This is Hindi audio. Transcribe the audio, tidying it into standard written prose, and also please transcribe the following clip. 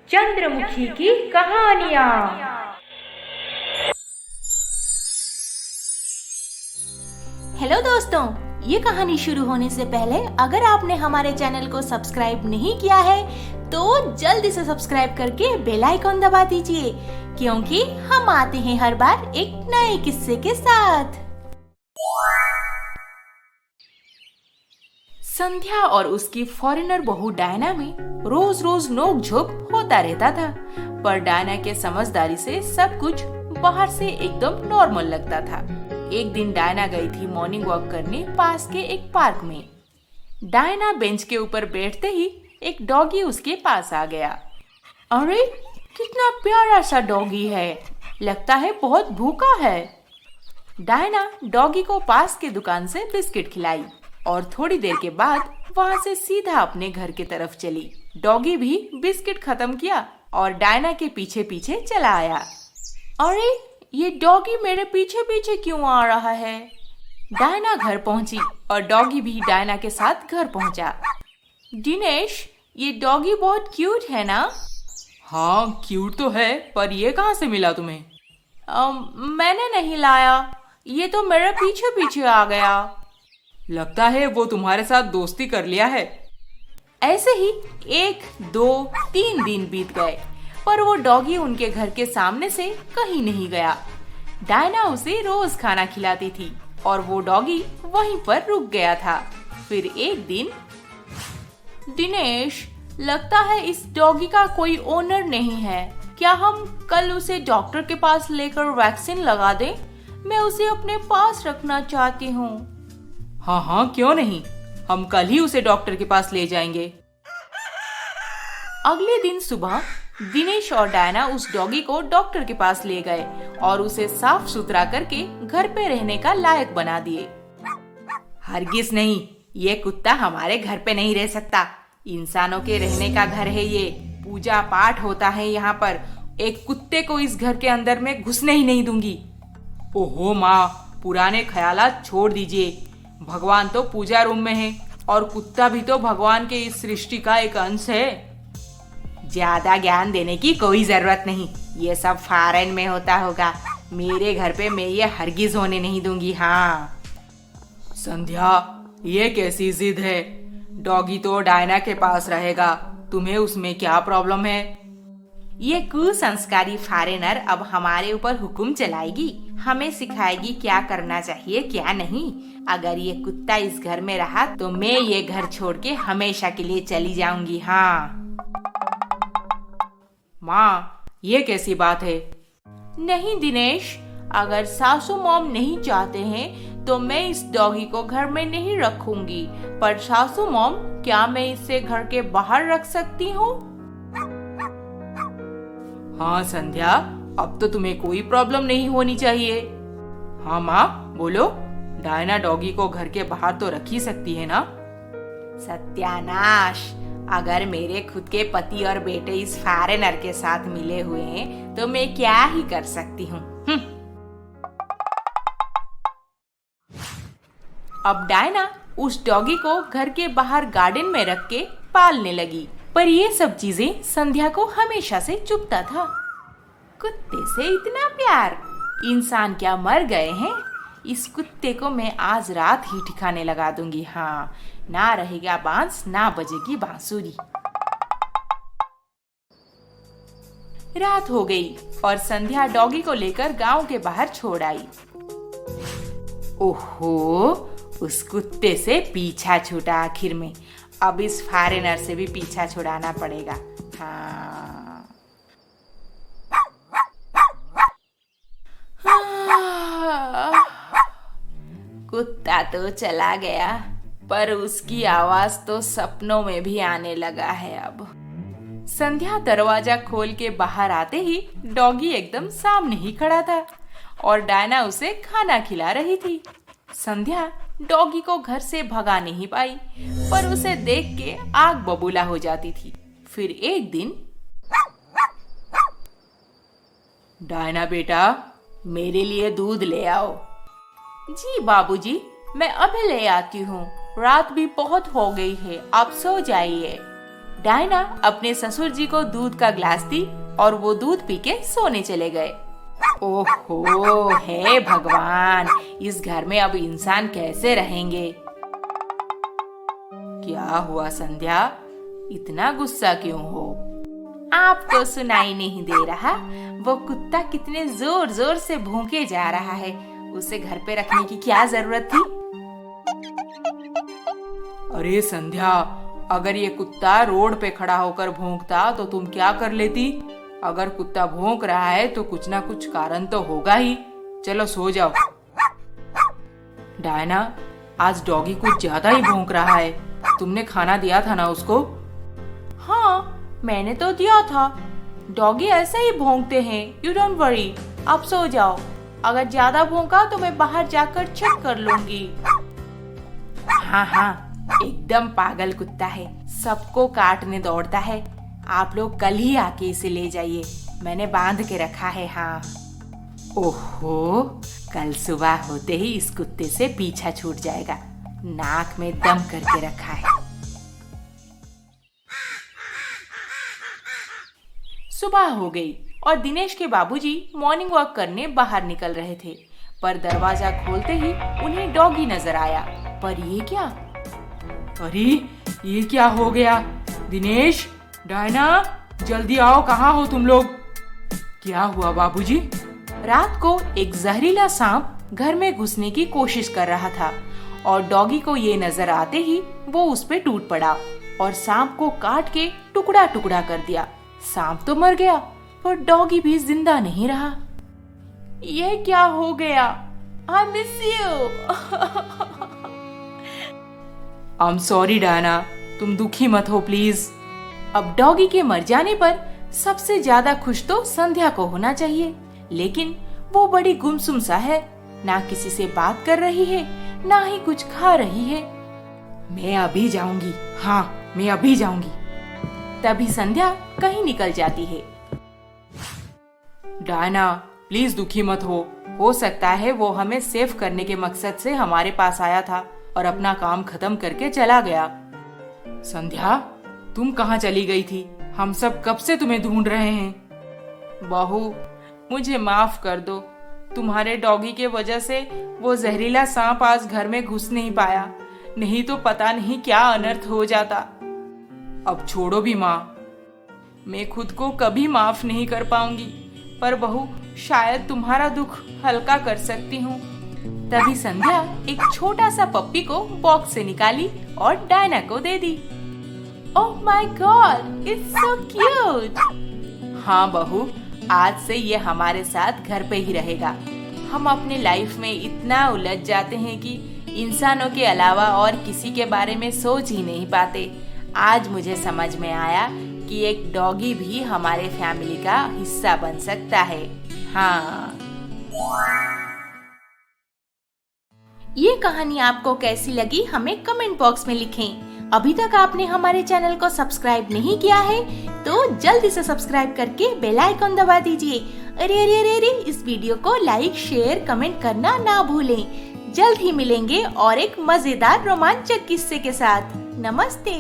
चंद्रमुखी की कहानियाँ। हेलो दोस्तों, ये कहानी शुरू होने से पहले अगर आपने हमारे चैनल को सब्सक्राइब नहीं किया है तो जल्दी से सब्सक्राइब करके बेल आइकॉन दबा दीजिए, क्योंकि हम आते हैं हर बार एक नए किस्से के साथ। संध्या और उसकी फॉरेनर बहू डायना में रोज रोज नोक झोंक होता रहता था, पर डायना के समझदारी से सब कुछ बाहर से एकदम नॉर्मल लगता था। एक दिन डायना गई थी मॉर्निंग वॉक करने पास के एक पार्क में। डायना बेंच के ऊपर बैठते ही एक डॉगी उसके पास आ गया। अरे कितना प्यारा सा डॉगी है, लगता है बहुत भूखा है। डायना डॉगी को पास के दुकान से बिस्किट खिलाई और थोड़ी देर के बाद वहाँ से सीधा अपने घर की तरफ चली। डॉगी भी बिस्किट खत्म किया और डायना के पीछे पीछे चला आया। अरे ये डॉगी मेरे पीछे पीछे क्यों आ रहा है? डायना घर पहुंची और डॉगी भी डायना के साथ घर पहुंचा। दिनेश, ये डॉगी बहुत क्यूट है ना? हाँ क्यूट तो है, पर ये कहाँ से मिला तुम्हें? मैंने नहीं लाया, ये तो मेरे पीछे पीछे आ गया। लगता है वो तुम्हारे साथ दोस्ती कर लिया है। ऐसे ही 1, 2, 3 दिन बीत गए, पर वो डॉगी उनके घर के सामने से कहीं नहीं गया। डायना उसे रोज खाना खिलाती थी और वो डॉगी वहीं पर रुक गया था। फिर एक दिन, दिनेश, लगता है इस डॉगी का कोई ओनर नहीं है। क्या हम कल उसे डॉक्टर के पास लेकर वैक्सीन लगा दें? मैं उसे अपने पास रखना चाहती हूँ। हाँ हाँ क्यों नहीं, हम कल ही उसे डॉक्टर के पास ले जाएंगे। अगले दिन सुबह दिनेश और डायना उस डॉगी को डॉक्टर के पास ले गए और उसे साफ सुथरा करके घर पे रहने का लायक बना दिए। हरगिज नहीं, ये कुत्ता हमारे घर पे नहीं रह सकता। इंसानों के रहने का घर है ये, पूजा पाठ होता है यहाँ पर। एक कुत्ते को इस घर के अंदर में घुसने ही नहीं दूंगी। ओहो माँ, पुराने ख्यालात छोड़ दीजिए। भगवान तो पूजा रूम में है और कुत्ता भी तो भगवान के इस सृष्टि का एक अंश है। ज्यादा ज्ञान देने की कोई जरूरत नहीं, ये सब फॉरेन में होता होगा। मेरे घर पे मैं ये हरगिज होने नहीं दूंगी। हाँ संध्या, ये कैसी जिद है? डॉगी तो डायना के पास रहेगा, तुम्हें उसमें क्या प्रॉब्लम है? ये कुसंस्कारी फॉरेनर अब हमारे ऊपर हुक्म चलाएगी, हमें सिखाएगी क्या करना चाहिए क्या नहीं। अगर ये कुत्ता इस घर में रहा तो मैं ये घर छोड़ के हमेशा के लिए चली जाऊंगी। हाँ माँ, ये कैसी बात है? नहीं दिनेश, अगर सासू मॉम नहीं चाहते हैं तो मैं इस डॉगी को घर में नहीं रखूंगी। पर सासू मॉम, क्या मैं इसे घर के बाहर रख सकती हूँ? हाँ संध्या, अब तो तुम्हें कोई प्रॉब्लम नहीं होनी चाहिए। हाँ माँ बोलो, डायना डॉगी को घर के बाहर तो रख ही सकती है ना? सत्यानाश, अगर मेरे खुद के पति और बेटे इस फॉरेनर के साथ मिले हुए हैं तो मैं क्या ही कर सकती हूँ। अब डायना उस डॉगी को घर के बाहर गार्डन में रख के पालने लगी, पर ये सब चीजें संध्या को हमेशा से चुभता था। कुत्ते से इतना प्यार, इंसान क्या मर गए हैं? इस कुत्ते को मैं आज रात ही ठिकाने लगा दूंगी। हाँ, ना रहेगा बांस ना बजेगी बांसुरी। रात हो गई और संध्या डॉगी को लेकर गांव के बाहर छोड़ आई। ओहो, उस कुत्ते से पीछा छूटा आखिर में। अब इस फॉरेनर से भी पीछा छुड़ाना पड़ेगा। हाँ। कुत्ता तो चला गया, पर उसकी आवाज तो सपनों में भी आने लगा है अब। संध्या दरवाजा खोल के बाहर आते ही डॉगी एकदम सामने ही खड़ा था और डायना उसे खाना खिला रही थी। संध्या डॉगी को घर से भगा नहीं पाई, पर उसे देख के आग बबूला हो जाती थी। फिर एक दिन, डायना बेटा, मेरे लिए दूध ले आओ। जी बाबूजी, मैं अभी ले आती हूँ। रात भी बहुत हो गई है, आप सो जाइए। डायना अपने ससुर जी को दूध का ग्लास दी और वो दूध पी के सोने चले गए। ओहो, हे भगवान, इस घर में अब इंसान कैसे रहेंगे? क्या हुआ संध्या, इतना गुस्सा क्यों हो? आपको सुनाई नहीं दे रहा? वो कुत्ता कितने जोर जोर से भौंके जा रहा है, उसे घर पे रखने की क्या जरूरत थी? अरे संध्या, अगर ये कुत्ता रोड पे खड़ा होकर भौंकता तो तुम क्या कर लेती? अगर कुत्ता भौंक रहा है तो कुछ ना कुछ कारण तो होगा ही। चलो सो जाओ। डायना, आज डॉगी कुछ ज्यादा ही भौंक रहा है। तुमने खाना दिया था ना उसको? हाँ, मैंने तो दिया था। डॉगी ऐसे ही भौंकते हैं, यू डोंट वरी। आप सो जाओ। अगर ज्यादा भौंका तो मैं बाहर जाकर चेक कर लूंगी। हाँ, एकदम पागल कुत्ता है, सबको काटने दौड़ता है। आप लोग कल ही आके इसे ले जाइए, मैंने बांध के रखा है। हाँ। ओहो, कल सुबह होते ही इस कुत्ते से पीछा छूट जाएगा। नाक में दम करके रखा है। सुबह हो गई और दिनेश के बाबूजी मॉर्निंग वॉक करने बाहर निकल रहे थे, पर दरवाजा खोलते ही उन्हें डॉगी नजर आया। पर ये क्या? अरे ये क्या हो गया? दिनेश, डायना, जल्दी आओ, कहाँ हो तुम लोग? क्या हुआ बाबूजी? रात को एक जहरीला सांप घर में घुसने की कोशिश कर रहा था और डॉगी को ये नजर आते ही वो उस पे टूट पड़ा और सांप को काट के टुकड़ा टुकड़ा कर दिया। सांप तो मर गया पर डॉगी भी जिंदा नहीं रहा। ये क्या हो गया? I miss you. I am sorry Diana, तुम दुखी मत हो प्लीज। अब डॉगी के मर जाने पर सबसे ज्यादा खुश तो संध्या को होना चाहिए, लेकिन वो बड़ी गुमसुम सा है, ना किसी से बात कर रही है, ना ही कुछ खा रही है। मैं अभी जाऊंगी। हाँ, मैं अभी जाऊंगी। तभी संध्या कहीं निकल जाती है। डायना, प्लीज दुखी मत हो सकता है वो हमें सेव करने के मकसद से हमारे पास आया था और अपना काम खत्म करके चला गया। संध्या, तुम कहाँ चली गई थी? हम सब कब से तुम्हें ढूंढ रहे हैं। बहू, मुझे माफ कर दो। तुम्हारे डॉगी के वजह से वो जहरीला सांप आज घर में घुस नहीं पाया, नहीं तो पता नहीं क्या अनर्थ हो जाता। अब छोड़ो भी माँ, मैं खुद को कभी माफ नहीं कर पाऊंगी, पर बहू शायद तुम्हारा दुख हल्का कर सकती हूँ। तभी संध्या एक छोटा सा पप्पी को बॉक्स से निकाली और डायना को दे दी। Oh my god, it's so cute. हाँ बहू, आज से ये हमारे साथ घर पे ही रहेगा। हम अपने लाइफ में इतना उलझ जाते हैं कि इंसानों के अलावा और किसी के बारे में सोच ही नहीं पाते। आज मुझे समझ में आया कि एक डॉगी भी हमारे फैमिली का हिस्सा बन सकता है। हाँ। ये कहानी आपको कैसी लगी हमें कमेंट बॉक्स में लिखें। अभी तक आपने हमारे चैनल को सब्सक्राइब नहीं किया है तो जल्दी से सब्सक्राइब करके बेल आइकन दबा दीजिए। अरे अरे अरे अरे, इस वीडियो को लाइक, शेयर, कमेंट करना ना भूलें। जल्द ही मिलेंगे और एक मजेदार रोमांचक किस्से के साथ। नमस्ते।